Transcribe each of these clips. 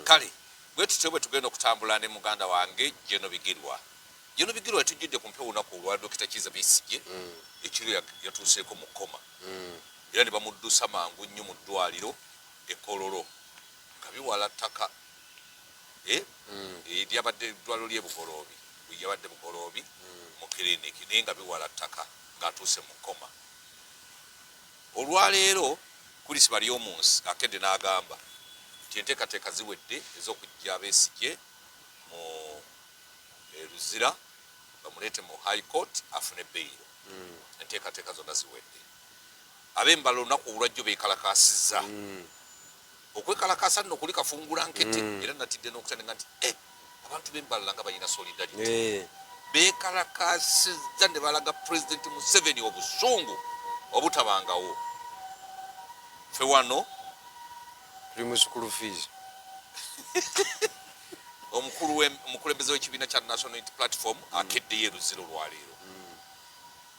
kale bwe tugenda okutambula ne muganda wange Jeno Bigirwa tujjidde ku mpewo lunaku olwa Dr. Kizza Besigye ekiro yatuuseeko mu kkoma era ne bamuddusa mangu nnyo mu ddwaliro Kololo nga biwala ttaka lyabadde eddwaliro ly'e Bugoloobi yabadde Bugoloobi mu kiriniki naye nga biwala ttaka ng'atuuse mu kkoma. Olwaleero Chris Baryomunsi akedde n'agamba nti enteekateeka ziwedde ez'okujja Besigye mu Luzira bamuleete mu High Court afune beyiro. Enteekateeka zonna ziwedde. Ab'embala olunaku olwajjo beekalakaasizza. Okwekalakaasa nno kuli kafungula nkete era natidde n'okutandika nti abantu b'embala nga balina solidarity. Beekalakaasizza ne balaga President Museveni obusungu obutabangawo. Ffe wano tuli mu school fees. Omukulembeze w'ekibiina kya National Unity Platform akeddeyo Luzira olwaleero.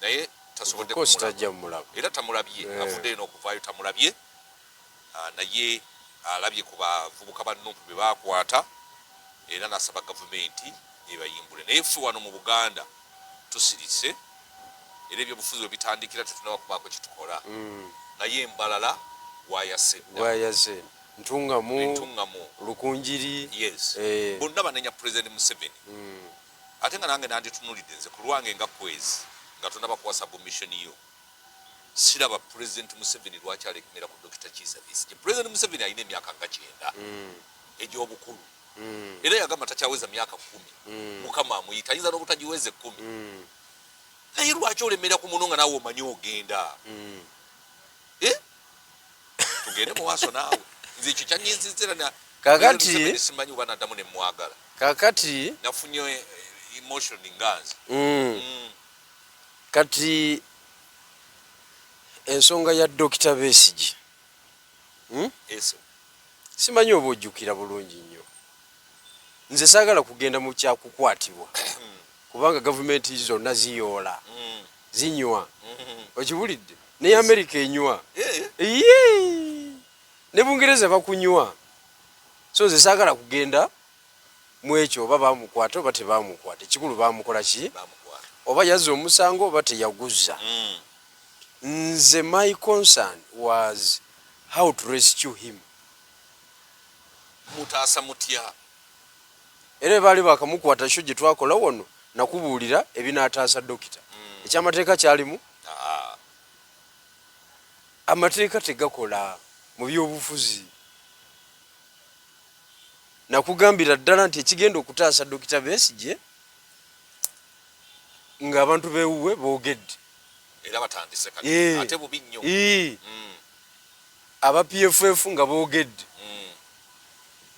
Naye tasobodde kumulaba. Era tamulabye. Avuddeyo n'okuvaayo tamulabye. Naye alabye ku bavubuka ba Nuupu be baakwata era n'asaba gavumenti ebayimbule. Naye ffe wano mu Buganda tusirise era ebyobufuzi bwe bitandikira tetunaba kubaako kye tukola. Naye embalala wayase ntungamu lukunjiri bonna banenya President Museveni. Ate nga nange nanditunulidde nze ku lwange nga kwezi nga tonaba kuwa submission yo siraba President Museveni lwaki alegemera ku Dr. Kizza Besigye. President Museveni alina emyaka nga 9 egy'obukulu era yagamba takyaweza myaka 10 Mukama amuyita ayinza n'obutagiweze 10 naye lwaki olemera ku muno nga naawe omanyi ogenda tugende mu waaso naawe nze ekyo kyanyinzizira kakati simanyi oba naddamu ne mwagala kakati nafunye emotion nganze kati ensonga ya Dr. Besigye simanyi oba ojjukira bulungi nnyo. Nze saagala kugenda mu kyakukwatibwa kubanga gavumenti zonna ziyoola zinywa okibulidde ne America enywa ne Bungereza bakunywa. So nze saagala kugenda mu ekyo oba baamukwata oba tebaamukwata. Ekikulu baamukola ki oba yazza omusango oba teyaguza. Nze my concern was how to rescue him. Mutaasa mutya era baali bakamukwata kyo gye twakola wano nakubuulira ebinaataasa dokita. Ekyamateeka kyalimu amateeka tegakola mu byobufuzi. Nakugambira ddala nti ekigenda okutaasa Dr. Besigye ng'abantu beewuwe boogedde era batandise kati ate bubi nnyo aba PFF nga boogedde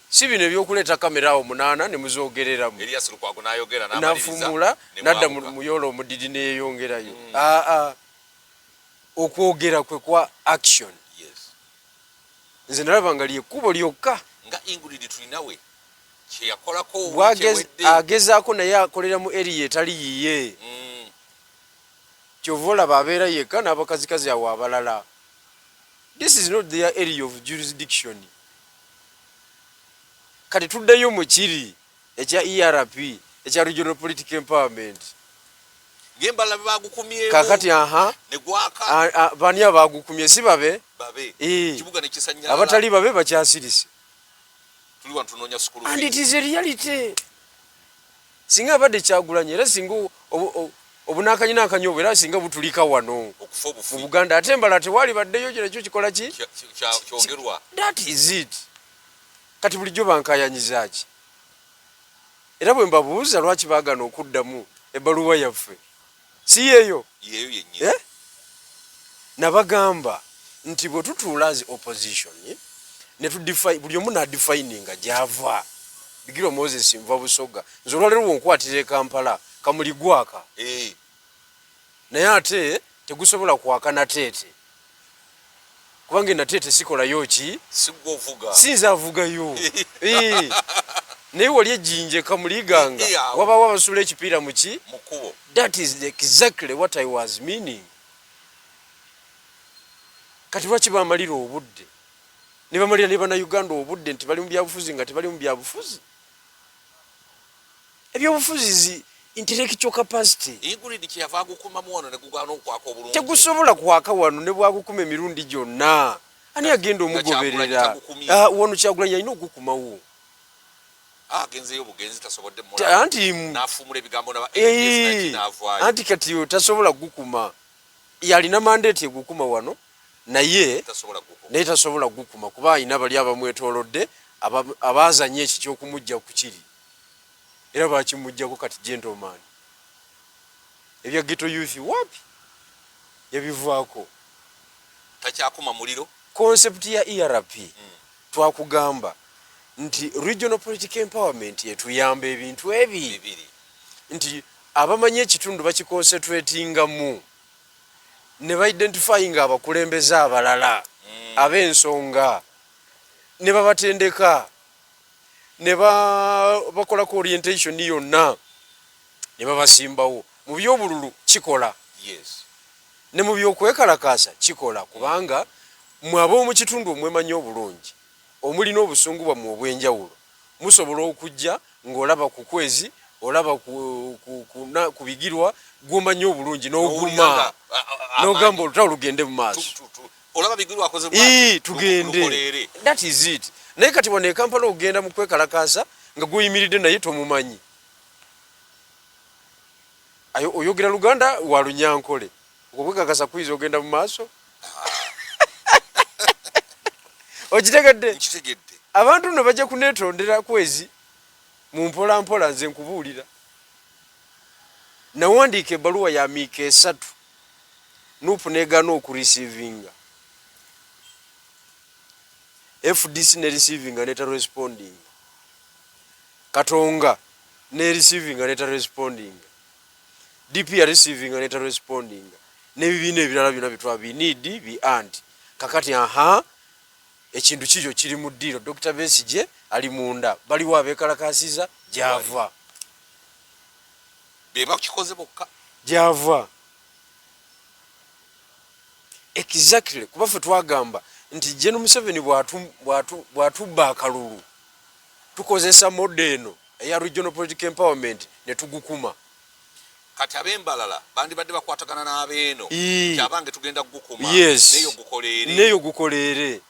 si bino ebyokuleeta kamera awo 8 ne muzoogereramu Elias Lukwago n'ayogera n'afumula n'adda mu muyolo omudidi neeyongerayo. Okwogera kwe kwa action. Nze nalaba nga lyekkubo lyokka nga Ingrid tulinawe kye yakolako agezaako naye akolera mu area etali yiye. Kyova olaba abeera yekka n'abakazikazi awo abalala. This is not their area of jurisdiction. Kati tuddeyo mu kiri ekya ERP ekya Regional Political Empowerment. Ngembala bagukumye kakati ne gwaka bani abagukumye si babe kibuga ne kisanya abatali babe bakyasirise tuli wantu nonya sukulu and it is a reality. Singa abadde Kyagulanyi era singa obunakanyina akanyobo era singa butulika wano okufa obufu mu Buganda ate embala tewali baddeyo ekyo kikola ki kyogerwa. That is it. Kati bulijjo bankayanyiza ki era bwe mbabuuza lwaki baagana okuddamu ebbaluwa yaffe si yeyo yenye nabagamba nti bwe tutuula as opposition ne tudefine buli omu n'adefininga gy'ava. Bigirwa Moses nva Busoga nze olwaleero bw'onkwatira e Kampala kamuli gwaka naye ate tegusobola kwaka nateete kubanga nateete sikolayo ki sinze avugayo naye wali ejjinje kamuliganga wabawo abasula ekipiira muki mukubo. That is exactly what I was meaning. Kati lwaki bamalira obudde ne bamalira ne bannayuganda obudde nti bali mu byabufuzi nga tebali mu byabufuzi. Ebyobufuzi intellectual capacity tegusobola kwaka wano ne bwagukuma emirundi gyonna. Ani agenda omugoberera? Wano Kyagulanyi alina ogukumawo. Anti kati tasobola gukuma. Yalina mandate egukuma wano naye tasobola gukuma kuba alina bali abamwetoolodde abaazanye eki ky'okumujja ku kiri. Era bakimujjako kati gentleman. Ebya ghetto youth wapi yabivaako? Takyakuma muliro. Concept ya ERP twakugamba nti regional political empowerment yetuyamba ebintu ebiri nti abamanyi ekitundu bakiconcentratingamu ne ba-identifying abakulembeze abalala ab'ensonga ne babatendeka ne bakolako orientation yonna ne babasimbawo. Mu by'obululu kikola, ne mu by'okwekalakaasa kikola kubanga mwe ab'omu kitundu omwemanyi obulungi omulina obusungu bwammwe obw'enjawulo musobola okujja ng'olaba ku kwezi olaba ku bigirwa gw'omanyi obulungi n'oguma n'ogamba olutalo lugende mu maaso. Tugende. That is it. Naye kati wano e Kampala ogenda mu kwekalakaasa nga gw'oyimiridde naye tomumanyi. Oyogera Luganda wa Lunyankole okwekakasa kwiza ogenda mu maaso. Okitegedde? Abantu no bajja kuneetondera kwezi mu mpola nze nkubuulira. Nawandiika ebbaluwa ya miika 3 Nuupu negaana okurecevinga. FDC ne receiving neta responding. Katonga ne receiving neta responding. DP ya receiving neta responding. N'ebibiina ebirala byonna bitwa bi need bi and. Kakati ekintu kikyo kiri mu ddiiro. Dr. Besigye ali munda baliwo abeekalakaasiza gyava. Beba kikoze bokka. Gyava. Exactly. Kuba ffe twagamba nti General Museveni bw'atubba akalulu tukozesa mode eno eya regional political empowerment ne tugukuma. Kati ab'embalala bandibadde bakwatagana n'abeeno kyabange tugenda gukuma neyo gukoleere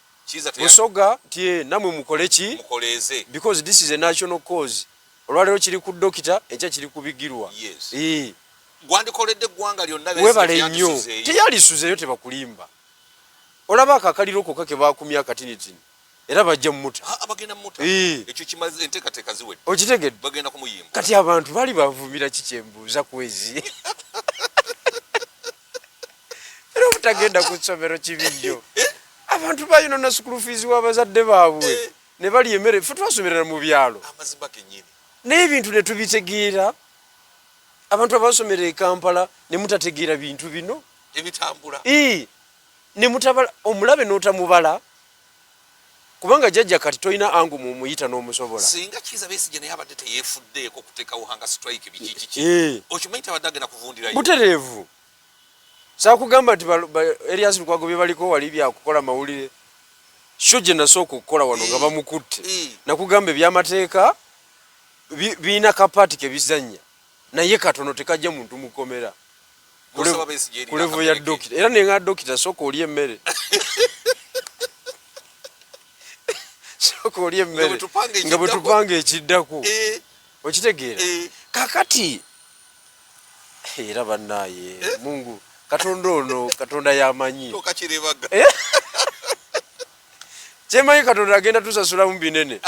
Busoga tie namwe mukole ki mukoleze because this is a national cause. Olwalero kiri ku dokita ekya kiri kubigirwa. Gwandikoledde gwanga lyonna webale nnyo teyalisuzeyo tebakulimba. Olaba akakaliro ko kake bakumya katinitini era bajja mmuta abagenda mmuta ekyo kimaze enteekateeka ziwedde okitegedde bagenda kumuyimba. Kati abantu bali bavumira kikyembuuza kwezi era obutagenda ku ssomero kibijjo abantu bayino na school fees w'abazadde baabwe ne bali emmere ffe twasomerera mu byalo amazimba gennyini n'ebintu ne tubitegeera. Abantu abasomera e Kampala ne mutategeera bintu bino ebitambula ne mutabala omulabe n'otamubala kubanga jjajja kati toyina angu mu muyita n'omusobola. Singa Kizza Besigye naye abadde teyeefuddeeko kuteekawo hanga strike biki okimanyi tabadde agenda kuvundirayo butereevu. Saakugamba nti Erias Lukwago bye baliko wali byakukola mawulire sho gye nasooka okukola wano nga bamukutte nakugamba ebyamateeka biina kapaati ke bizannya naye katono tekajja muntu mukomera ku levo ya dokita era nenga dokita sooka oli emmere sooka oli emmere nga bwe tupanga ekiddako okitegeera kakati era bannaaye Mungu Katonda ono Katonda yamanyi kyemanyi Katonda agenda tusasula mu binene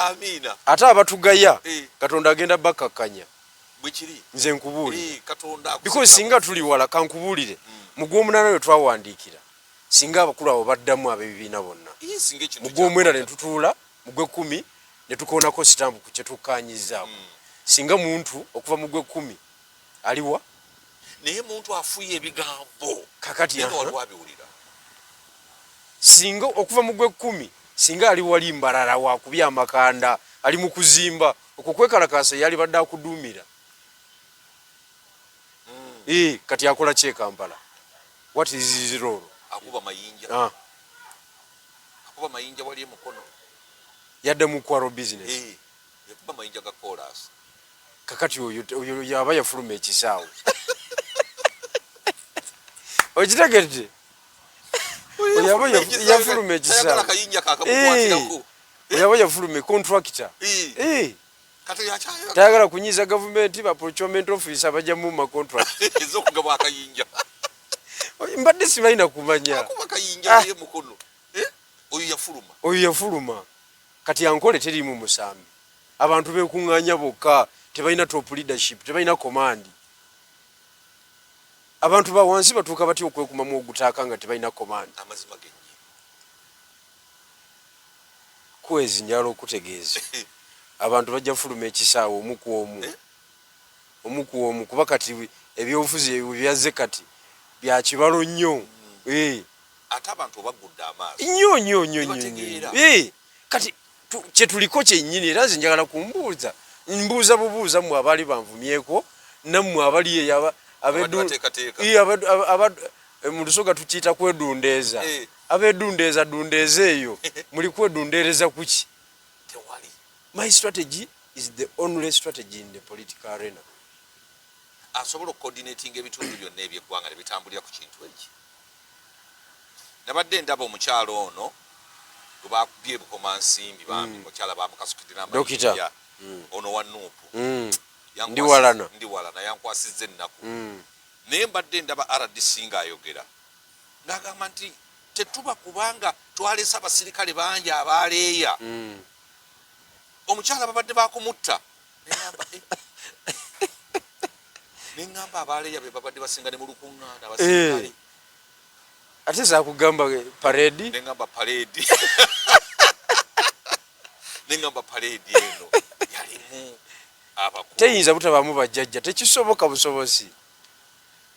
ate abatugaya Katonda agenda bakkakkanya bwekiri nze nkubuulire because singa tuli wala kankubuulire mu gw'omunaana we twawandiikira singa abakulu abo baddamu ab'ebibiina bonna mu gw'omwenda ne tutuula mu gw'ekkumi ne tukoonako sitampu ku kye tukkaanyizaamu singa muntu okuva mu gw'ekkumi aliwa naye muntu afuye ebigambo kakati wabiwulira singa okuva mu gw'ekkumi singa ali wali mbalala wakubya amakanda ali mu kuzimba okwo kwekalakaasa yali badde akuduumira kati akola ki e Kampala? What is his role? Akuba mayinja yakuba mayinja wali emukono yadde mu kwaro business yakuba mayinja ga chorus kakati oyo yaba yafuluma ekisaawe okitegedde oyaba yafuluma ekisaawe oyaba yafuluma contractor tayagala kunyiza gavumenti ba procurement office abajja mu ma contract ezokugaba akayinja mbadde sibalina kumanya akuba akayinja ye mukono oyo yafuluma kati yankole teri mu musambi abantu bekuŋŋaanya bokka tebalina top leadership tebalina command abantu ba wansi batuuka batya okwekumamu ogutaaka nga tebalina command amazima genyi kwezi njala okutegeeza abantu bajja fuluma ekisaawe omu ku omu kuba kati ebyobufuzi byazze kati bya kibalo nnyo ate abantu obagudde amaaso nnyo kati kyetuliko kyennyini era nze njagala kumbuuza mbuuza bubuuza mmwe abaali banvumyeko nammwe abali mu lusoga tukiyita kwedundeeza abedundeeza dundeeza eyo muli kwedundeereza kuki my strategy is the only strategy in the political arena asobola okucoordinating ebitundu byonna ebyeggwanga ne bitambulira ku kintu eki nabadde ndaba omukyalo ono gwe bakubye bukomansimbi bambi mukyala bamukasukidde Dokita ono wa Nuupu ndi walana yankwasizza ennaku naye mbadde ndaba RDC ng'ayogera ng'agamba nti tetuba kubanga twalese abasirikale bangi abaaleeya omukyala babadde bakumutta neŋŋamba abaaleeya be babadde basinga ne mu lukuŋŋaana abasirikale ate saakugamba paredi neŋŋamba paredi neŋŋamba paredi eno yalimu abakulu teyinza butabaamu bajjajja tekisoboka busobozi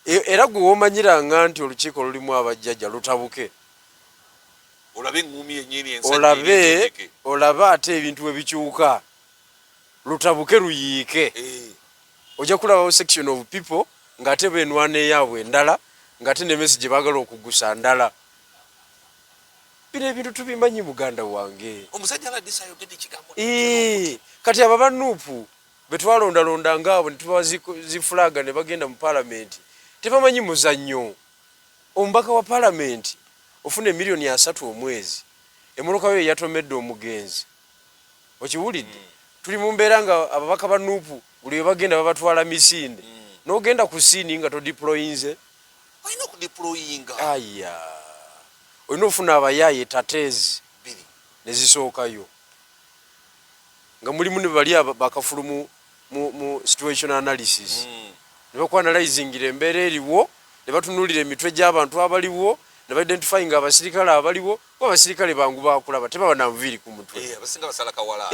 era gwe womanyiranga nti olukiiko lulimu abajjajja lutabuke olabe eŋŋumi yennyini olabe ate ebintu ebikyuka lutabuke luyiike ojja kulabawo section of people ng'ate beenwana eyaabwe endala ng'ate ne message baagala okugusa ndala bino ebintu tubimanyi muganda wange omusajja aladisa ayogedde ekigambo kati abo banuupu betwalondalonda ngaabo ne tubawa zifulaga ne bagenda mu palamenti tebamanyi muzannyo omubaka wa palamenti ofuna emiliyoni 3 omwezi emmotoka yo yatomedde omugenzi okiwulidde tuli mu mbeera nga ababaka ba Nuupu buli we bagenda babatwala misinde n'ogenda ku siini nga todiployinze olina okudiployinga olina ofuna abayaaye tateezi ne zisookayo nga mulimu ne bali bakafulu mu situation analysis ne bakwanalizingira embeera eriwo ne batunuulira emitwe gy'abantu abaliwo ne ba-identifyinga abasirikale abaliwo kuba abasirikale bangu bakulaba tebaba na nviiri ku mutwe abasinga basala kawala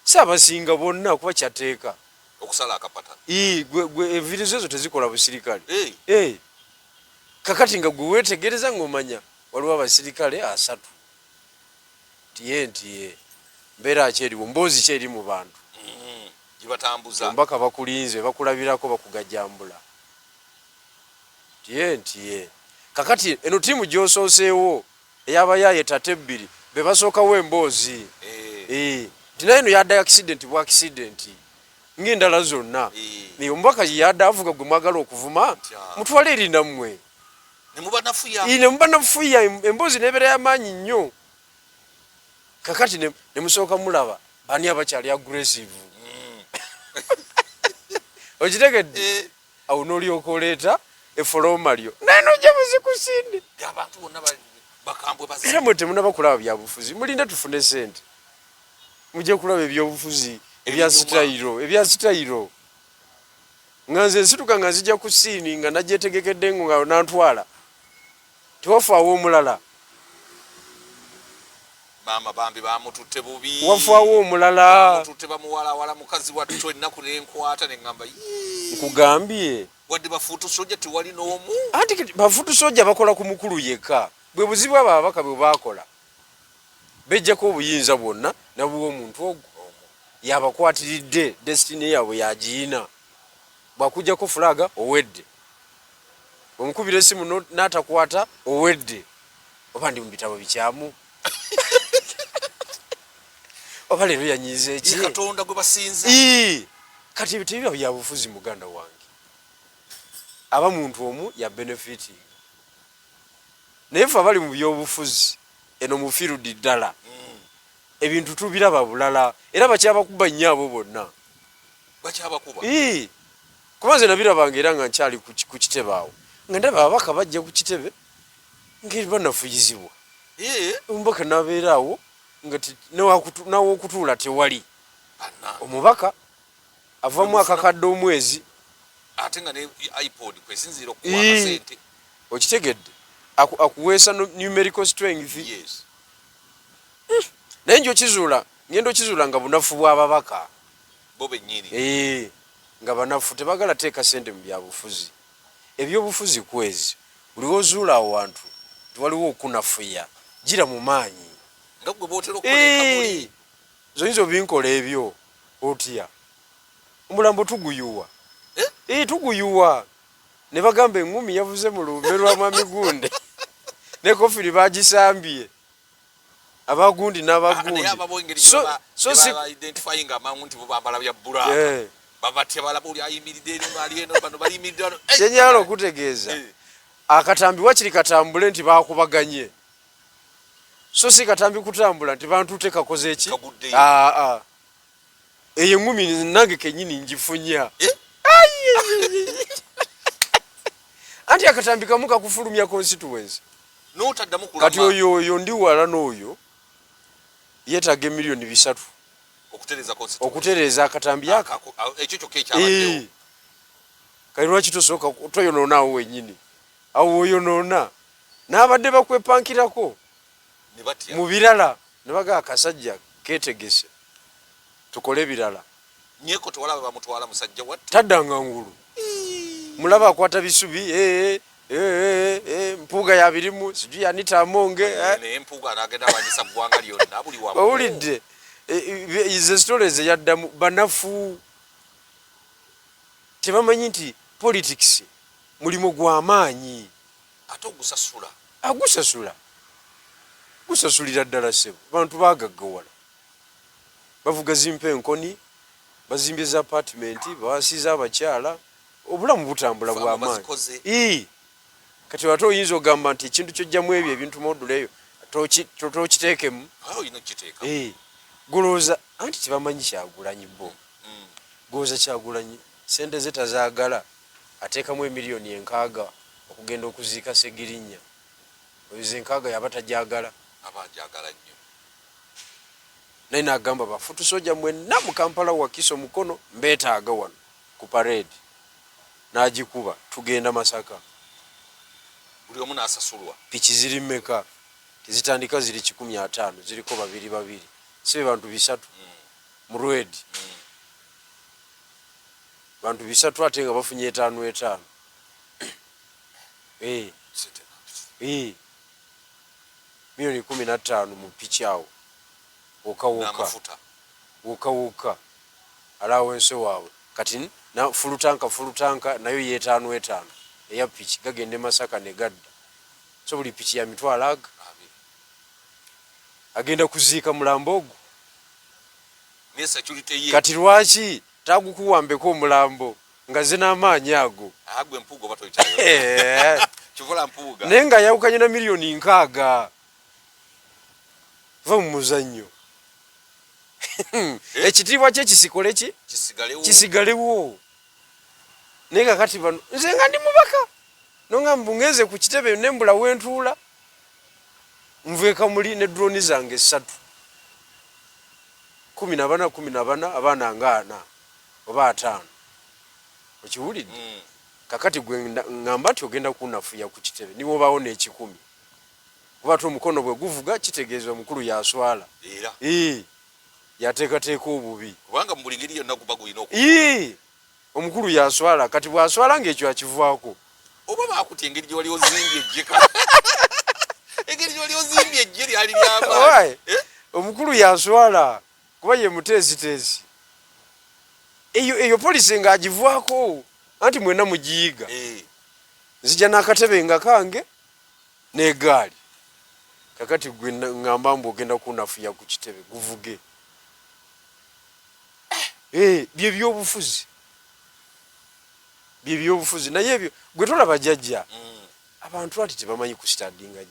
si abasinga bonna kuba kyateeka okusala akapata gwe enviiri ezo tezikola busirikale kakati nga gwe weetegereza ng'omanya waliwo abasirikale 3 ntiye mbeera ki eriwo mboozi ki eri mu bantu gibatambuza ombaka bakulinze bakulabirako bakugajambula ntiye kakati eno tiimu gy'osooseewo ey'abayaaye tate 2 be basookawo emboozi nti naye eno yadda accident bwa accident ng'endala zonna naye omubaka yadda avuga gwe mwagala okuvuma mutwale eri nammwe ne muba nafuya emboozi nebeera y'amaanyi nnyo kakati ne musooka mulaba bani abakyali aggressive okitegedde awo n'olyoka oleeta efoloma lyo naye nojja muzikusinde era mwe temunaba kulaba byabufuzi mulinda tufune sente mujja kulaba ebyobufuzi ebya sitayiro nga nze nsituka nga nzija ku siini nga nagyetegekedde nga nantwala tewafaawo omulala maama bambi bamututte bubi wafaawo omulala bamututte bamuwalawala mukazi wattu ennaku nenkwata neŋŋamba nkugambye wadde bafuutu sojja tewali n'omu anti bafuutu sojja bakola ku mukulu yekka bwe buzibu ababaka bwe bakola bejjako obuyinza bwonna nabw'omuntu ogwo yabakwatiridde desitini yaabwe yagiina bwakujjako fulaga owedde omukubira essimu n'atakwata owedde oba ndi mu bitabo bikyamu oba leero yanyiza eki Katonda gwe basinza. Kati ebyo bya bufuzi muganda wange aba muntu omu ya benefiting naye ffe abali mu byobufuzi eno mu field ddala ebintu tubiraba bulala era bakyabakuba nnyo abo bonna bakyabakuba kuba nze nabirabanga era nga nkyali ku kitebe awo nga ndaba ababaka bajja ku kitebe ng'banafuyizibwa omubaka n'abeera awo nga n'awokutuula tewali omubaka avamu akakadde omwezi ate nga ne iPod kwesinziira okuwa akasente okitegedde akuweesa numerical strength naye ngenda okizuula nga bunafu bw'ababaka bo bennyini nga banafu tebagala teeka sente mu byabufuzi ebyobufuzi kwezi buli wozuula awo wantu tiwaliwo okunafuya gira mu maanyi nga gwe bootera okukoleka buli zoyinza obinkola ebyo otya omulambo tuguyuwa tuguyuwa ne bagamba eŋŋumi yavuze mu lumbe lwa Mwami Gunde ne kofiri bagisambye abagundi n'abagundi identifying amangu nti bo bambala bya bbula babatya balaba oli ayimiridde eno ali eno bano bayimiridde wano kyenyala okutegeeza akatambi wakiri katambule nti bakubaganye so si katambi kutambula nti bantuute kakoze eki eyo eŋŋumi nange kennyini ngifunya anti akatambi kamu kakufulumya constituency n'otaddamu kulama kati oyo ndi wala n'oyo yeetaaga emiliyoni 3 okutereeza akatambi aka ekyo kyokka ekyabaddewo kale lwaki tosooka toyonoona awo wennyini awo woyonoona n'abadde bakwepankirako mu birala ne bagaa akasajja keetegese tukole ebirala nyeko tewalaba bamutwala musajja wat taddanga ngulu mulaba akwata bisubi mpuuga yabirimu sijui yanita amonge empuuga anagenda abanyisa ggwanga lyonna buli wamu owulidde ze stories yaddamu banafu tebamanyi nti politics mulimu gw'amaanyi ate ogusasula gusasulira ddala ssebo bantu bagaggawala bavuga zimpenkoni bazimbye za apartment bawasiza abakyala obulamu butambula bw'amaanyi kati wate oyinza ogamba nti ekintu kyojjamu ebyo ebintu modula eyo tokiteekemu golooza anti tebamanyi Kyagulanyi bo golooza Kyagulanyi sente ze tazaagala ateekamu emiliyoni 6 okugenda okuziika Segirinnya oyo ze 6 yaba tajagala abajagala nnyo naye n'agamba bafutusojja mwenna mu Kampala Wakiso mukono mbeetaaga wano ku parade n'agikuba tugenda Masaka buli omu n'asasulwa piki ziri mmeka tezitandika ziri 150 ziriko 2 sibe bantu 3 mu Rwedi bantu 3 ate nga bafunye 5 miliyoni 15 mu piki awo woka alawense waabwe kati na fulutanka nayo ye 5 eya piki gagende Masaka ne gadda so buli piki ya mitwalo agenda kuziika mulambo ogwo kati lwaki tagukuwambeko omulambo nga ze n'amaanyi ago naye nga yawukanye na miliyoni 6 va mu muzannyo ekitiibwa kye kisikole ki kisigalewo naye kakati bano nze nga ndi mubaka nonga mbungeze ku kitebe nembula wentuula nvueka muli ne drone zange 3 14 abaana nga 4 oba 5 okiwulidde kakati gwe ngamba nti ogenda kunafuya ku kitebe niwo bawo n'ekikumi kuba ate omukono bwe guvuga kitegeezwa mukulu yaswala yateekateeka obubi kubanga mu buli ngeri yonna guba gulina omukulu yaswala kati bwaswala ng'ekyo akivaako oba baakutya engeri gye wali ozimbye ejjeka engeri gye wali ozimbye ejje lyali lyamaanyi omukulu yaswala kuba ye muteesiteesi eyo polisi ng'agivaako anti mwenna mugiyiga nzija n'akatebe nga kange n'egaali kakati gwe ngamba mbu ogenda kunafuya ku kitebe guvuge bye byobufuzi naye ebyo gwe tolaba jjajja abantu ati tebamanyi kustandinga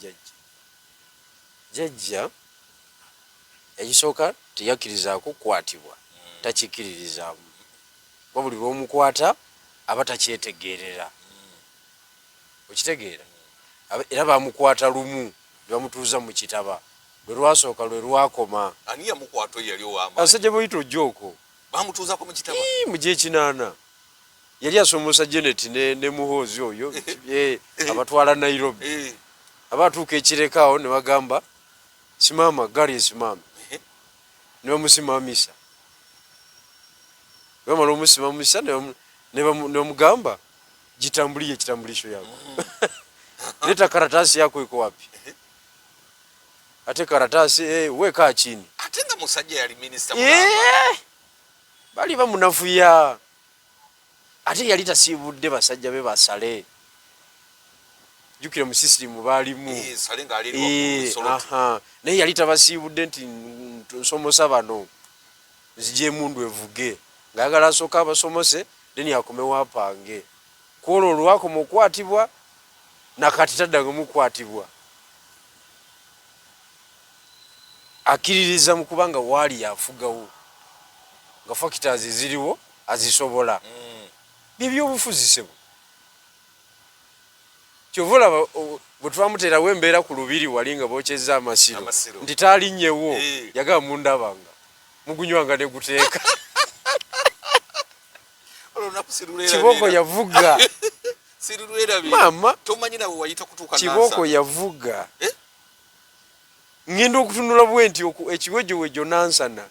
jjajja ekisooka teyakkirizaako kukwatibwa takikiririzaamu ba buli lw'omukwata aba takyetegeerera okitegeera era bamukwata lumu bamutuuza mu kitaba lwe lwasooka lwe lwakoma ani yamukwata yali owama abasajja boyita ojjooko bamutuuzako mu kitaba mu gyekinaana yali asomosa Janet ne muhoozi oyo abatwala Nairobi abatuuka ekirekawo ne bagamba simama gari esimame ne bamusimamisa bamala omusimamisa ne bamugamba jitambulie kitambulisho yako leta karatasi yako iko wapi ate karatasi weka chini ate nga musajja yali minister mulamba bali bamunafuya ate yali tasibudde basajja be basale jukira mu system balimu sale nga ali aha naye yali tabasibudde nti nsomosa bano nzije mundu evuge ngayagala asooka abasomose then yakomewo apange kwolwo olwako mukwatibwa nakati taddaga mukwatibwa akiririza mu kubanga waali yafugawo nga factors ziriwo azisobola byebyobufuzi sebo kyovola bwe twamuterawo embeera ku lubiri wali nga bokyeza amasiro nti taalinnyewo yagaba mundabanga mugunywanga ne guteeka Kiboko yavuga mama Kiboko yavuga ngenda okutunula bwenti ekiwejowejo nansana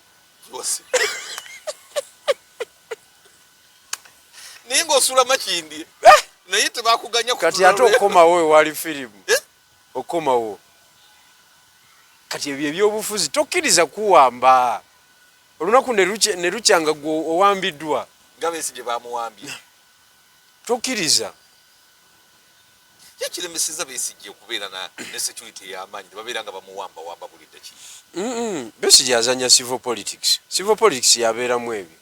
ninga osula makindi naye tebakuganya kati ate okomawo wali firimu okomawo kati ebyo ebyobufuzi tokkiriza kuwamba olunaku ne lukyanga gwe owambiddwa nga Besigye bamuwambye tokkiriza yakiremeseza Besigye okubeera ne security y'amaanyi tebabeera nga bamuwamba buli ddaki Besigye azanya civil politics yabeeramu ebyo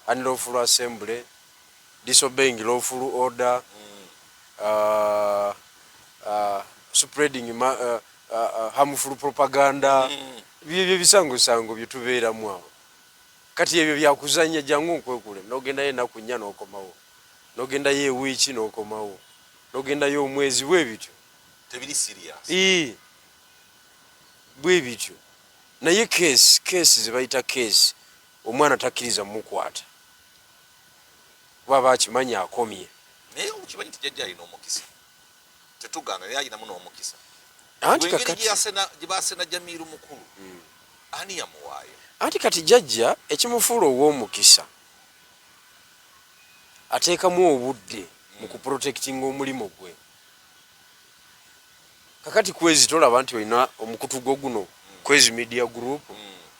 unlawful assembly disobeying lawful order spreading harmful propaganda byebyo bisango byetubeeramu awo kati ebyo byakuzanya jangu nkwekule nogenda ye naku nnya n'okomawo nogenda ye ewiiki n'okomawo nogenda ye omwezi bwe bityo tebiri serious bwe bityo naye case zebayita case omwana takkiriza mukwata baba akimanya akomye naye okimanyi tijjajja alina omukisa tetugana naye alinamu n'omukisa anti kakati gyebasena Jamiru mukulu ani yamuwaayo anti kati jjajja ekimufuula ow'omukisa ateekamu obudde mu kuprotectinga omulimu gwe kakati kwezi tolaba nti olina omukutu gwo guno kwezi media group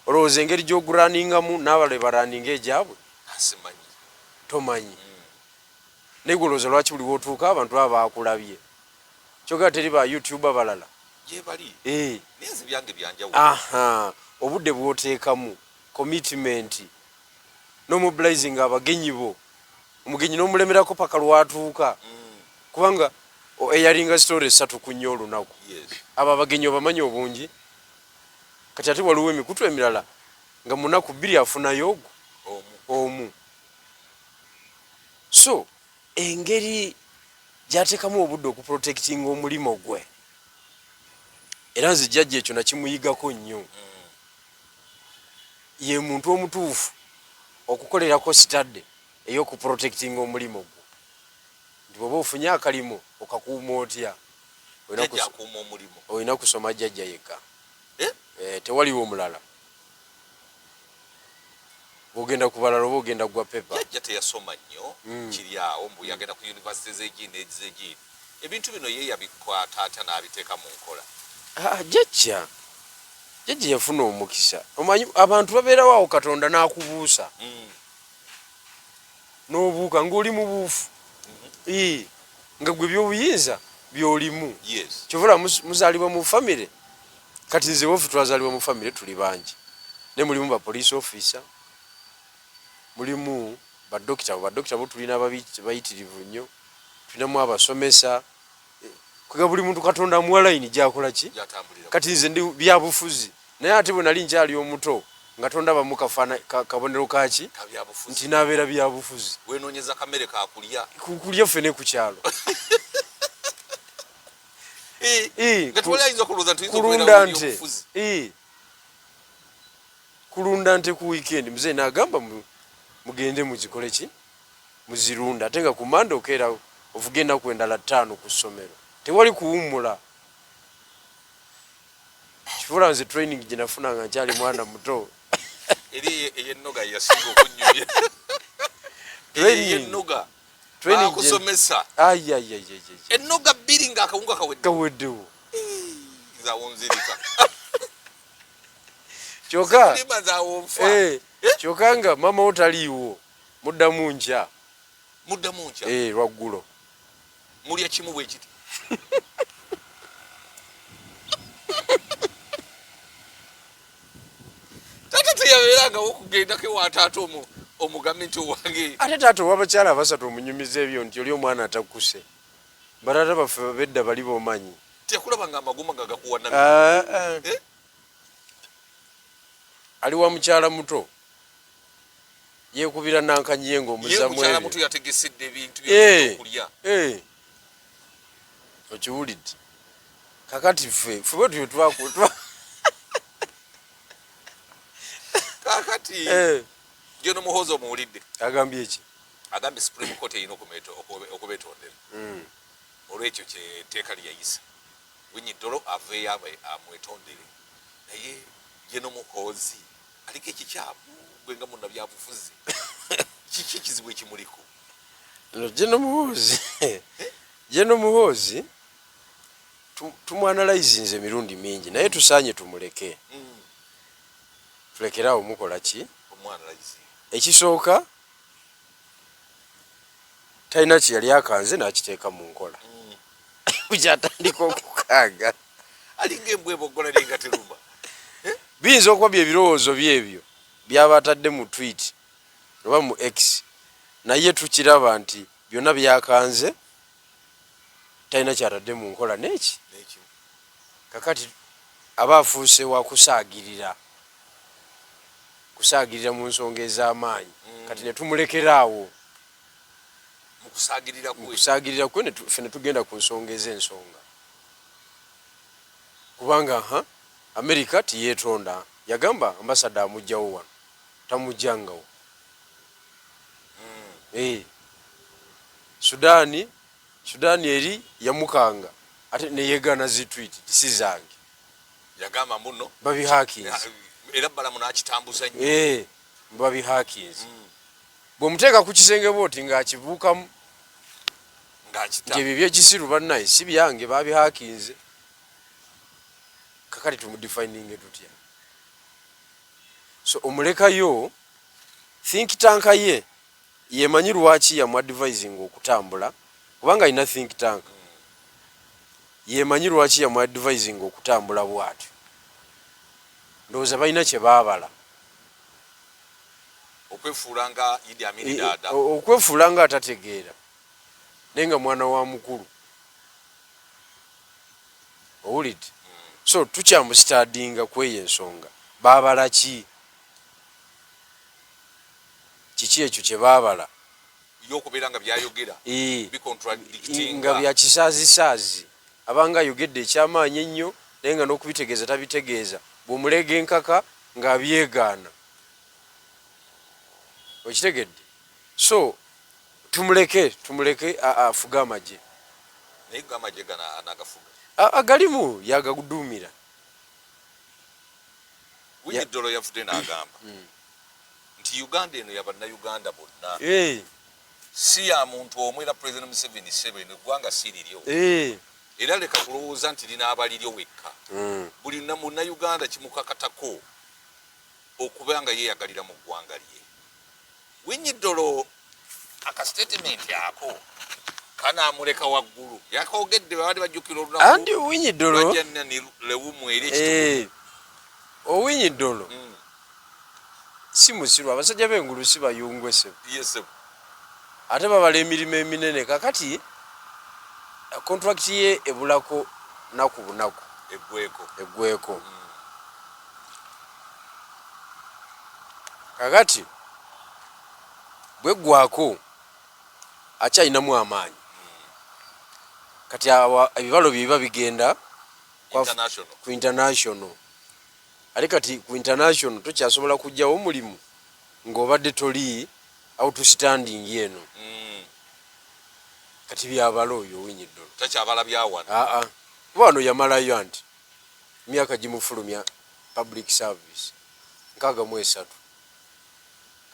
olowooza engeri gy'oguraningamu n'abale baraninga egyabwe asimanyi tomanyi naye gwe olowooza lwaki buli wootuuka abantu aba bakulabye kyogera teri ba YouTube abalala gyebali nezi byange byanjawulo obudde bwoteekamu commitment n'omobilizing abagenyi bo omugenyi n'omulemerako paka lwatuuka kubanga eyalinga story 3 ku nnyo olunaku abo abagenyi obamanyi obungi kati ate waliwo emikutu emirala nga munaku 2 afunayo omu so engeri gyateekamu obudde okuprotectinga omulimu gwe era nze jjajja ekyo nakimuyigako nnyo ye muntu omutuufu okukolerako sitadde ey'okuprotectinga omulimu gwo nti bw'oba ofunye akalimo okakuuma otya olina kusoma jjajja yekka tewaliwo omulala bw'ogenda ku balala oba ogenda gwa pepa jjajja teyasoma nnyo kiri awo mbu yagenda ku yunivasite z'egindi ebintu bino ye yabikwata atya n'abiteeka mu nkola jjajja yafuna omukisa omanyi abantu babeerawo awo Katonda n'akubuusa n'obuuka ng'oli mu buufu nga gwe by'obuyinza byolimu yes kyovula muzalibwa mu family kati nze wofu twazalibwa mu family tuli bangi ne mulimu ba police officer mulimu ba doctor bo tulina bayitirivu nnyo tulinamu abasomesa kuga buli muntu katonda mu line jakola ki kati nze ndi byabufuzi naye ate bwe nali njali omuto nga tonda bamu kafana kabonero kaki nti nabeera byabufuzi wenonyeza kamere kakulya fene ku kyalo kulunda nte ku weekend mzee nagamba mugende muzikole ki muzirunda ate nga ku Monday okeera ovugenda kwendala 5 ku ssomero tewali kuwumula kifula nze training ginafuna nga nkyali mwana muto eri ey'ennoga yasinga okunyumya ey'ennoga akusomesa ennoga 2 ng'akawunga kaweddewo zawonzerika kyokka nga mama otaliiwo muddamu nkya lwaggulo mulya kimu bwe kiti taata teyabeerangawo okugendako ewa taata omugambe nti owange ate taata owabakyala abasatu omunyumiza ebyo nti oli omwana atakuse bataata baffe bedda bali bomanyi teyakulaba nga amaguma gagakuwana ali wa mukyala muto yekubira nankanyiye ng'omuzamukyala muto yategesedde ebintu byokulya okiwulidde kakati ffe bwe tuyo twakutwa kakati Jono Muhoozi omuwulidde agambye ki agambye Supreme Court erina okubetondera olwekyo kyeteeka lyeyisa Winnie-Dolo aveeyo amwetondere naye Jono Muhoozi aliko ekikyamu gwe nga munnabyabufuzi kiki ekizibu ekimuliko Jono Muhoozi tumwanalayizinze emirundi mingi naye tusaanye tumuleke tulekeraawo mukola ki ekisooka talina kyeyali akanze n'akiteeka mu nkola bukyatandika okukaaga alinga embwa ebogola nenga teruma biyinza okuba byebirowoozo byebyo byaba atadde mu tweet oba mu X naye tukiraba nti byonna byakanze talina kyatadde mu nkola neki kakati aba afuuse wakusaagirira mu nsonga ez'amaanyi kati ne tumulekeraawo mukusaagirira kwe ffe ne tugenda ku nsonga ez'ensonga kubanga America tiyeetonda yagamba ambasada amugjawo wano tamugjangawo Sudaani eri yamukanga ate neyeegana zitweet si zange yagamba muno babihakinze era balamu n'akitambuza nnyo babihakinze bw'omuteeka ku kisenge booti ng'akibuukamu ebyo byekisiru bannaye si byange babihakinze kakati tumudefininge tutya so omulekayo think tank ye yemanyi lwaki yamuadvising okutambula kubanga alina think tank yemanyi lwaki yamuadvising okutambula bwatyo ndowooza balina kye baabala okwefuula nga atategeera naye nga mwana wa mukulu owulidde so tukyamusitadinga kweyo ensonga baabala kiki ekyo kye baabala yokubeera nga byayogera nga byakisaazisaazi abanga ayogedde ekyamaanyi ennyo naye nga n'okubitegeeza tabitegeeza bw'omulega enkaka ng'abyegaana okitegedde so tumuleke afuge amagye agalimu yagaduumira Winnie-Dolo yavudde n'agamba nti Uganda eno yabannayuganda bonna si ya muntu omu era President Museveni eggwanga si liryo era leka kulowooza nti linaaba liryo wekka buli munnayuganda kimukakatako okuba nga yeeyagalira mu ggwanga lye Winnie-Dolo akastatement ako kana muleka waggulu yakogedde babali bajjukira olunaku andi Owiny Dollo bajjanna ni lewumu eri ekitubu Owiny Dollo si musiru abasajja b'engulu si bayungwe se yes ate babala emirimu eminene kakati contract ye ebulako naku bunaku eggweko kakati bweggwako akyalinamu amaanyi kati ebibalo bye biba bigenda ku international ate kati ku international tokyasobola kujjawo omulimu ng'obadde toli outstanding eno kati byabala oyo Owiny Dollo takyabala byawana wano yamalayo anti myaka gimufulumya public service 63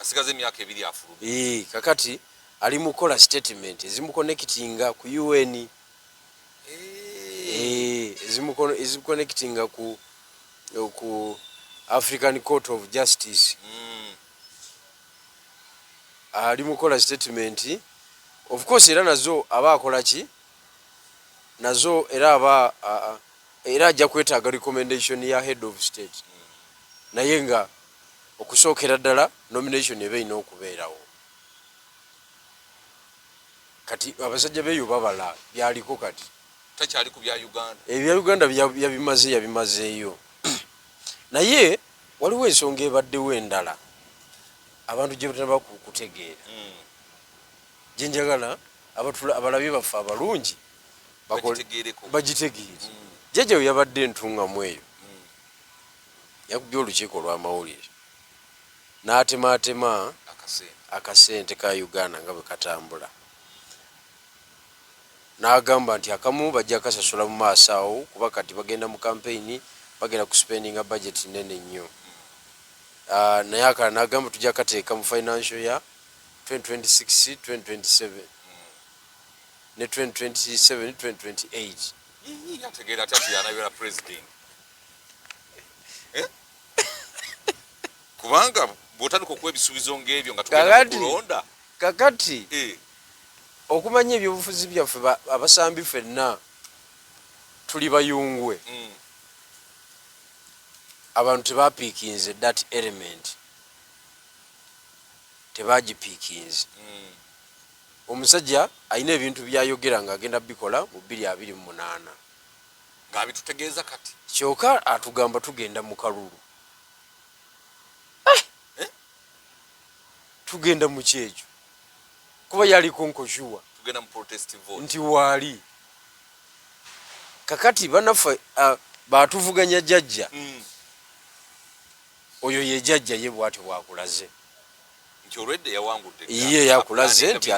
asigaze emyaka 2 afulumya kakati ali mukola statement ezimuconnectinga ku UN ezimuconnectinga ku African Court of Justice ali mukola statement of course era nazo aba akola ki nazo era ajja kwetaaga recommendation ya head of state naye nga okusookera ddala nomination eba ina okubeerawo kati abasajja beeyo babala byaliko kati takyali ku bya Uganda ebya Uganda yabimazeeyo naye waliwo ensonga ebaddewo endala abantu gye batanaba kutegeera gye njagala abalabye baffe abalungi bagitegeere jjajjawe yabadde entungamu eyo yakubye olukiiko lw'amawulire n'atemaatema akasente ka Uganda nga bwe katambula n'agamba nti akamu bajja kasasula mu maaso awo kuba kati bagenda mu campaign bagenda ku spending budget nene nnyo naye akala n'agamba tujja kateeka mu financial ya 2026-2027 ne 2027-2028 yategeera ati yanabera president kubanga bwotandika okuwa ebisuubizo ng'ebyo nga tugenda kulonda kakati okumanya ebyobufuzi byaffe abasambi ffenna tuli bayungwe abantu tebapiikinze that element tebagipiikinze omusajja alina ebintu byayogera ng'agenda bikola mu 2028 ng'abitutegeeza kati kyokka atugamba tugenda mu kalulu tugenda mu kyekyo kuba yaliko nkoshuwa tugenda mu protestive vote nti waali kakati banaffe batuvuganya jjajja oyo ye jjajja ye bw'ati bwakulaze nti olwedde yawangudde ye yakulaze nti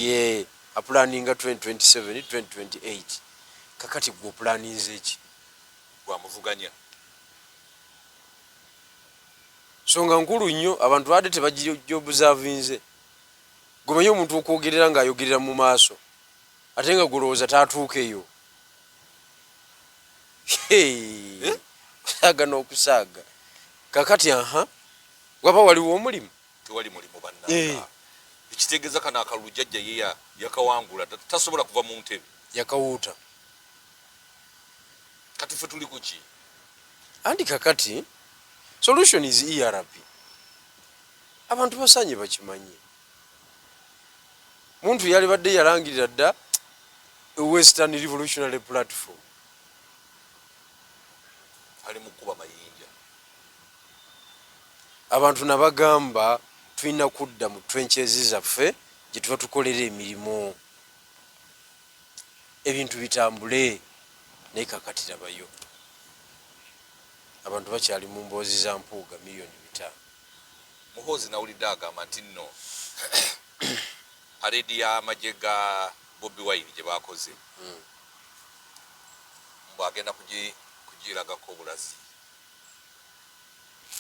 ye apulaninga 2027-2028 kakati gwe opulaninze ki gwamuvuganya songa nkulu nnyo abantu badde tebagiobuzavinze gomanyi omuntu okwogerera ng'ayogerera mu maaso ate nga gulowooza taatuukeyo kusaaga n'okusaaga kakati waba waliwo omulimu tewali mulimu bannanga ekitegeeza kano akalulu jjajja ye yakawangula tasobola kuva mu ntebe yakawuuta kati ffe tuli ku ki andi kakati solution is ERP abantu basanye bakimanye muntu yali badde yalangirira dda Western Revolutionary Platform ali mu kuba mayinja abantu nabagamba tulina kudda mu trenches zaffe gye tuba tukolera emirimu ebintu bitambule naye kakati labayo abantu bakyali mu mboozi za mpuuga miliyoni 5 muhoozi nawulidde agamba nti nno paredi y'amagye ga Bobi Wine gye baakoze mbwagenda kugiragako obulazi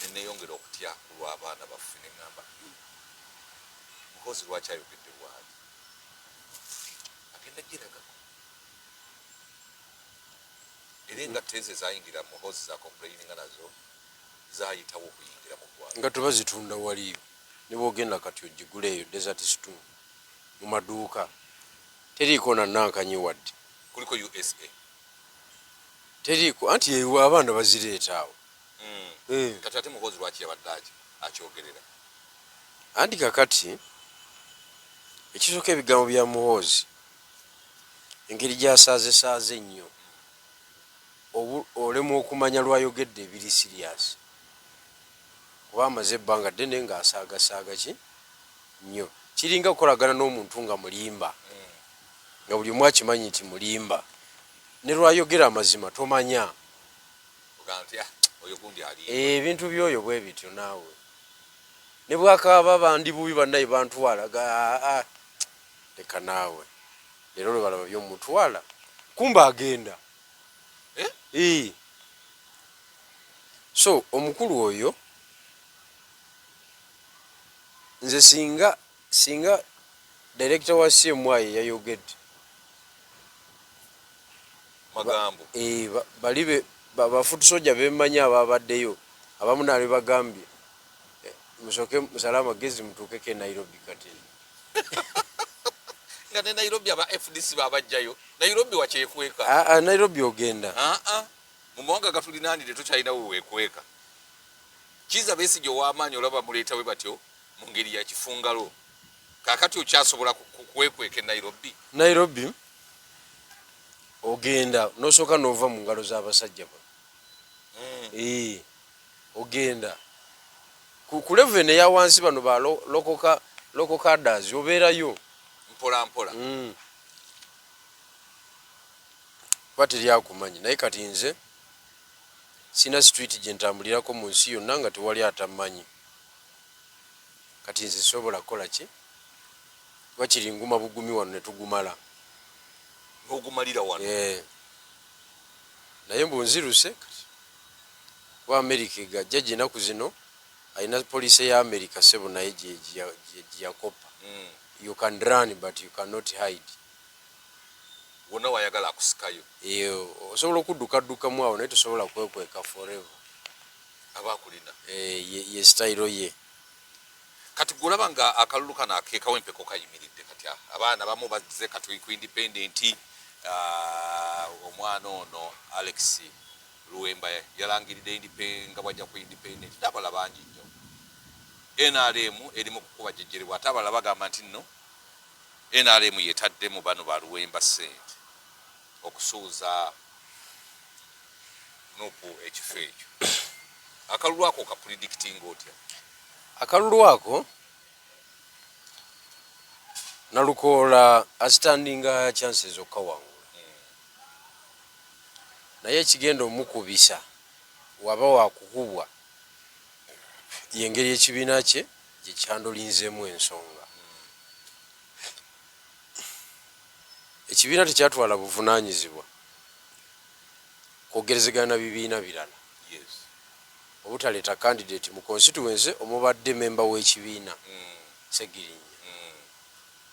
neneyongera okutya ku lw'abaana baffe neŋŋamba muhoozi lwaki ayogedde bwali agenda giragako era engatte ezo ezayingira muhoozi za complaininga nazo zayitawo okuyingira mu ggwanga nga tebazitunda waliyo ne bwogenda kati ogiguleeyo desert stew mu maduuka teriiko na Nankanyi wadde. Kuliko USA. Teriiko anti ewa abaana bazireeta awo. Kati ate muhoozi lwaki yabadde akyogerera? Anti kakati ekisooka ebigambo bya muhoozi engeri gy'asaazesaaze ennyo olemu okumanya lwayogedde ebiri sirias kuba amaze ebbanga ddene ng'asaagasaaga ki nnyo kiringa kukolagana n'omuntu nga mulimba nga buli omu akimanyi nti mulimba ne lwayogera amazima tomanya ebintu byoyo bwe bityo naawe ne bwakaaba bandi bubi bannaye bantwala leka naawe leero lwe balaba byomutwala kumba agenda. So omukulu oyo nze singa director wa CMY yayogedde magambo bali bafutu soja bemanya ababaddeyo abamu naali bagambye musoke musala amagezi mutuukeko Nairobi kati nga ne Nairobi aba FDC babajjayo Nairobi wakyekweka Nairobi ogenda mu mawanga gatulinaanire tokyalinawo weekweka Kizza Besigye ow'amaanyi olaba muleetawe batyo mu ngeri ya kifungalo kaakati okyasobola kwekweka Nairobi ogenda nosooka nova mu ngalo z'abasajja ba ogenda ku level eya wansi bano ba local cadres obeerayo mpola bateri akumanyi naye kati nze sina street gye ntambulirako mu nsi yonna nga tewali atamanyi kati nze sobola kukola ki wakiri nguma bugumi wano ne tugumala ogumalira wano naye mbunziruse kati wa America egajja gyenaku zino alina poliisi ya America sebo naye gyeyakopa you can run but you cannot hide. Wona wayagala akusikayo osobola okuddukaddukkamu awo naye tosobola kwekweka forever abakulina ye style ye. Kati gulaba nga akalulu kana akeekawo empeko kayimiridde kati abaana bamu bazze kati ku independent omwana ono Alex Luwemba yalangiridde nga bwajja ku independent n'abala bangi nnyo NRM erimu kukuba jjejjerebwa ate abala bagamba nti nno NRM yetaddemu bano ba Luwemba ssente okusuuza nupu ekifo ekyo akalulu ako kapredicting otya? Akalulu ako Nalukoola azitandinga chances okawangula naye ekigenda omukubisa waba wakukubwa yengeri ekibiina kye gye kyandolinzeemu ensonga. Ekibiina tekyatwala buvunaanyizibwa kwogerezegana bibiina birala obutaleeta candidate mu constituency omubadde member w'ekibiina Segirinya.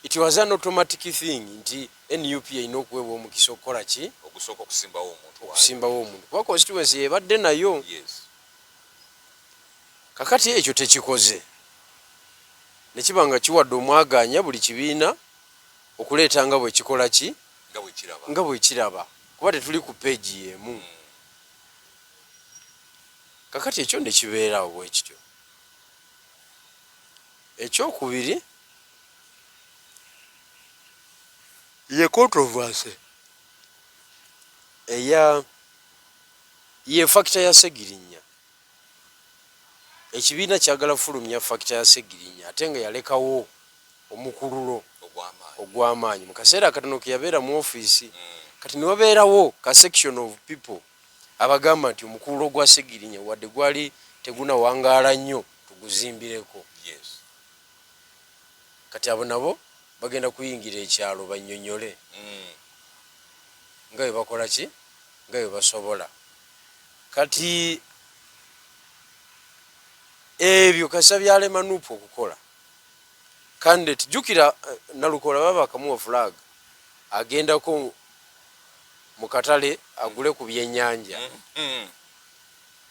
It was an automatic thing nti NUP erina okuweebwa omukisa okukola ki ogusooka okusimbawo omuntu kuba constituency yebadde nayo. Kakati ekyo tekikoze ne kiba nga kiwadde omwaganya buli kibiina okuleeta nga bwe kikola ki nga bwe kiraba kuba tetuli ku peegi y'emu. Kakati ekyo ne kibeerawo bwe kityo. Ekyokubiri ye controversy ye factor ya Segirinya. Ekibiina kyagala fulumya factor ya Segirinya ate nga yalekawo omukululo ogw'amaanyi mu kaseera akatono ke yabeera mu ofiisi kati ne wabeerawo ka section of people abagamba nti omukululo gwa Segirinya wadde gwali tegunawangaala nnyo tuguzimbireko. Kati abo nabo bagenda kuyingira ekyalo bannyonnyole nga bwe bakola ki nga bwe basobola. Kati ebyo kasa byalema nupu okukola candidate jukira Nalukoola baba akamuwa flag agendako mu katale agule ku byennyanja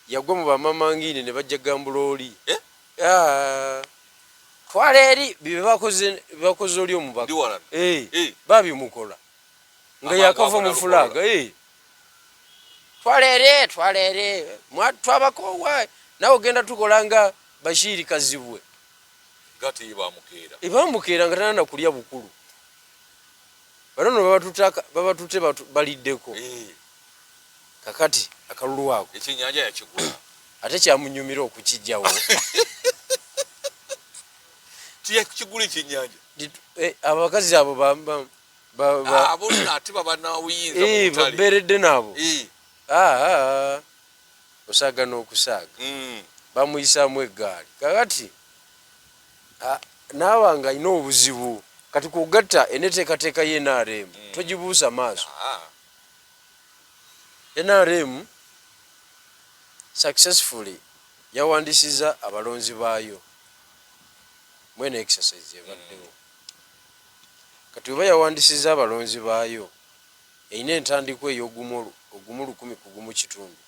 yagwa mu bamamangini ne bajja Gambulooli twala eri bakoze oli omubaka babimukola nga yakava mu fulaga twala eri twabakowa nawe ogenda tukola nga Bashiri Kazibwe ebamukeera nga tanana kulya bukulu banono babatute baliddeko kakati akalulu ako ekyenyanja yakigula ate kyamunyumira okukijjawo tiyakigula ekyenyanja abakazi abo babeeredde naabo osaaga n'okusaaga bamuyisaamu eggaali kakati naaba nga alina obuzibu kati kugatta eneteekateeka ye NRM togibuusa maaso NRM successfully yawandiisiza abalonzi baayo mwene exercise ebaddewo kati oba yawandiisiza abalonzi baayo erina entandikwa ey'ogumu 1 ku gumu kitundu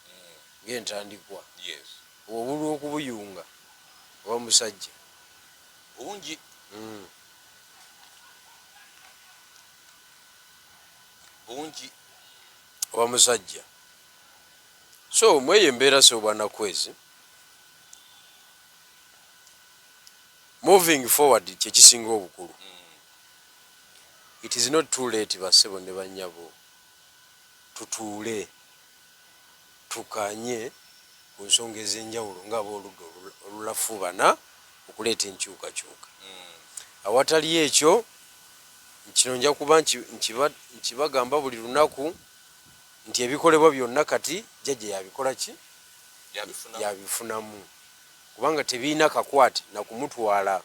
ng'entandikwa obulwa okubuyunga oba musajja bungi bungi oba musajja so mweyo embeera sobwanakwezi moving forward kyekisinga obukulu it is not too late basebo ne banyabo tutuule tukanye ku nsonga ez'enjawulo ng'abooludda olulafubana okuleeta enkyukakyuka awatali ekyo kino nja kuba nkibagamba buli lunaku nti ebikolebwa byonna kati jjajja yabikola ki yabifunamu kubanga tebiina kakwate nakumutwala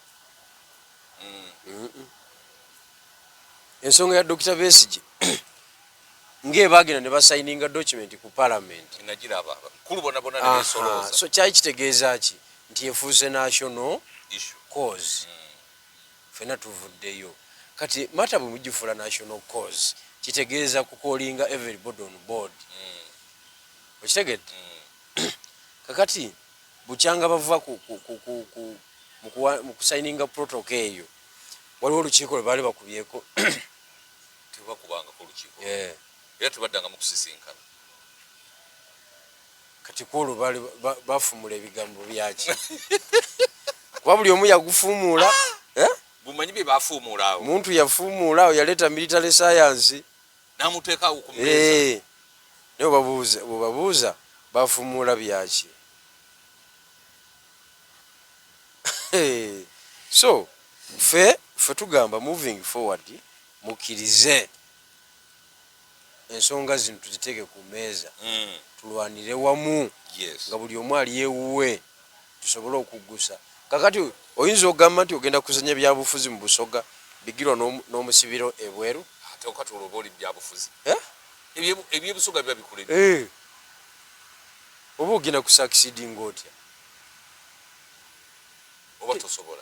ensonga ya Dr. Besigye ng'ebaagenda ne basayininga document ku parliament so kyali kitegeeza ki nti efuuse national cause fena tuvuddeyo kati mata bwe mugifuula national cause kitegeeza kukolinga everybody on board okitegedde kakati bukyanga bava mu kusayininga protocol eyo waliwo olukiiko lwe baali bakubyeko tebakubangako olukiiko era tebaddanga mu kusisinkana kati kwolwo baali bafumula ebigambo byaki kuba buli omu yagufuumuula bumanyi bye bafuumuula awo omuntu yafuumuula awo yaleeta military science namuteekaawo ku mmeeza naye bwebabuuza bafuumuula byaki so fe tugamba moving forward mukkirize ensonga zino tuziteeke ku mmeeza tulwanire wamu nga buli omu ali ewuwe tusobole okuggusa kakati oyinza okugamba nti ogenda kuzanya byabufuzi mu Busoga bigirwa n'omusibiro ebweru ate okati olwo oba oli byabufuzi ebyebusoga biba bikule oba ogenda kusucceedinga otya oba tosobola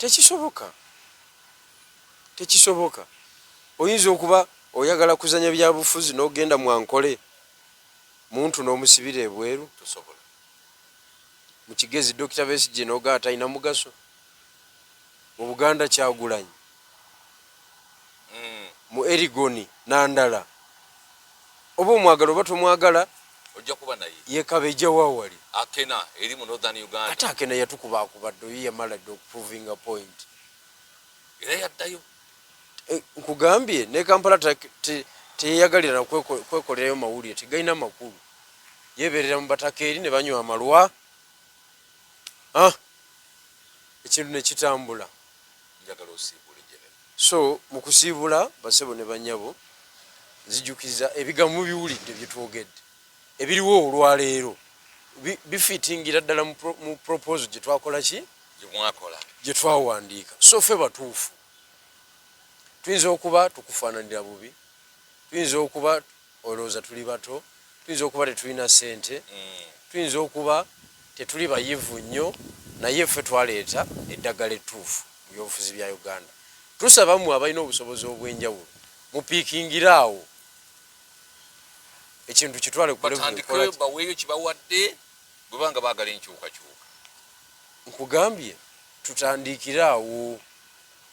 tekisoboka oyinza okuba oyagala kuzanya byabufuzi n'ogenda mwankole muntu n'omusibira ebweru tosobola mu kigezi Dr. Besigye n'ogaa talina mugaso mu Buganda Kyagulanyi mu Erigoni n'andala oba omwagala oba tomwagala ojja kuba naye yekaba ejja waawali akena eri mu Northern Uganda ate akena yatukubakubadde oyo yamala dde okuprovinga point era yaddayo nkugambye ne Kampala teyeyagalira nakwekolerayo mawulire tegalina makulu yeberera mu bataka eri ne banywa amalwa ekintu ne kitambula njagala osiibule jenera so mu kusiibula basebo ne banyabo nzijukiza ebigambo biwulidde bye twogedde ebiriwo olwaleero bifitingira ddala mu proposal gye twakola ki gye twawandiika so fe batuufu tuyinza okuba tukufaananira bubi tuyinza okuba olowooza tuli bato tuyinza okuba tetulina ssente tuyinza okuba tetuli bayivu nnyo naye ffe twaleeta eddagala ettuufu mu byobufuzi bya Uganda tusaba mmwe abalina obusobozi obw'enjawulo mupiikingire awo ekintu kitwale batandikeyo baweeyo kibawadde bwe banga baagala enkyukakyuka nkugambye tutandikire awo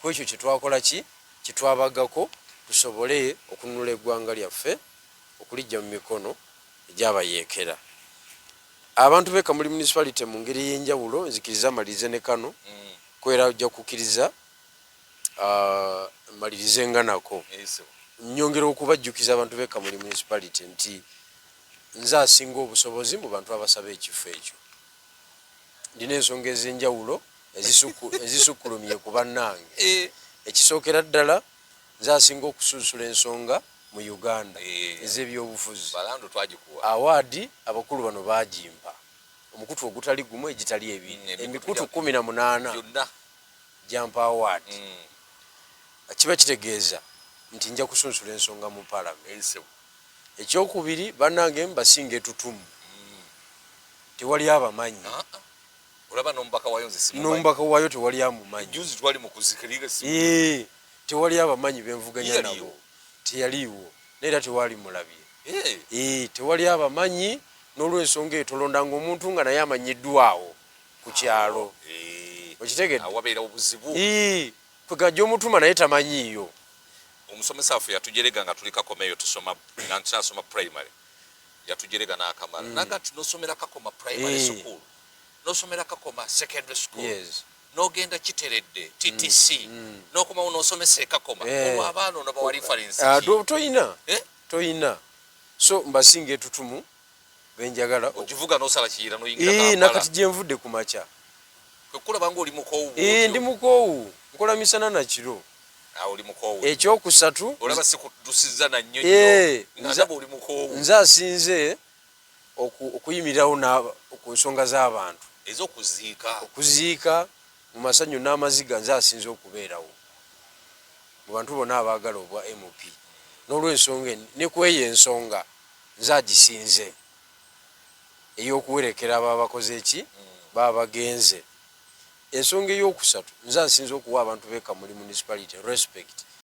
ku ekyo kyetwakola ki kitwabagako tusobole okununula eggwanga lyaffe okulijja mu mikono egyabayeekera. Abantu b'e Kamuli municipality mu ngeri y'enjawulo nzikiriza malirize ne kano kwera ojja kukkiriza malirize nganako nyongera okubajjukiza abantu b'e Kamuli municipality nti nze asinga obusobozi mu bantu abasaba ekifo ekyo. Ndina ensonga ez'enjawulo ezisukkulumye ku bannange. Ekisookera ddala nze asinga okusunsula ensonga mu Uganda ez'ebyobufuzi. Awaadi abakulu bano baagimpa omukutu ogutali gumu egitali ebiri emikutu 18 jampa awaadi. Kiba kitegeeza nti nja kusunsula ensonga mu palamenti. Ekyokubiri bannange mbasinga etutumu tewali abamanyi. N'omubaka waayo tewali amumanyi. Tewali abamanyi benvuganya nabo teyaliiwo neera tewali mulabye. Tewali abamanyi n'olw'ensonga eyo tolondanga omuntu nga naye amanyiddwawo ku kyalo. Okitegedde? Kwegajja omutuma naye tamanyiiyo. Omusomesa waffe yatujerega nga tuli Kakoma eyo tusoma nga nkyasoma primary yatujerega n'akamala naga nti nosomera Kakoma primary school nosomera Kakoma secondary school nogenda Kiteredde TTC nokomawo nosomesa e Kakoma olwo abaana ono bawa reference toyina so mbasinga etutumu benjagala okivuga nosala kiyira noyingira Kampala. Nakati gyenvudde ku makya kwekulabanga oli mukoowu. Ndi mukoowu nkola misana na kiro. Oli mukoowu. Ekyokusatu olaba sikutusiza na nnyonnyo ng'andaba oli mukoowu. Nze asinze okuyimirirawo ku nsonga z'abantu okuziika mu masanyu n'amaziga. Nze asinze okubeerawo mu bantu bonna abaagala obwa MP n'olw'ensonga ne kweyo ensonga nze agisinze ey'okuwerekera aba bakoze eki baba bagenze. Ensonga ey'okusatu nze asinze okuwa abantu b'e Kamuli municipality respect.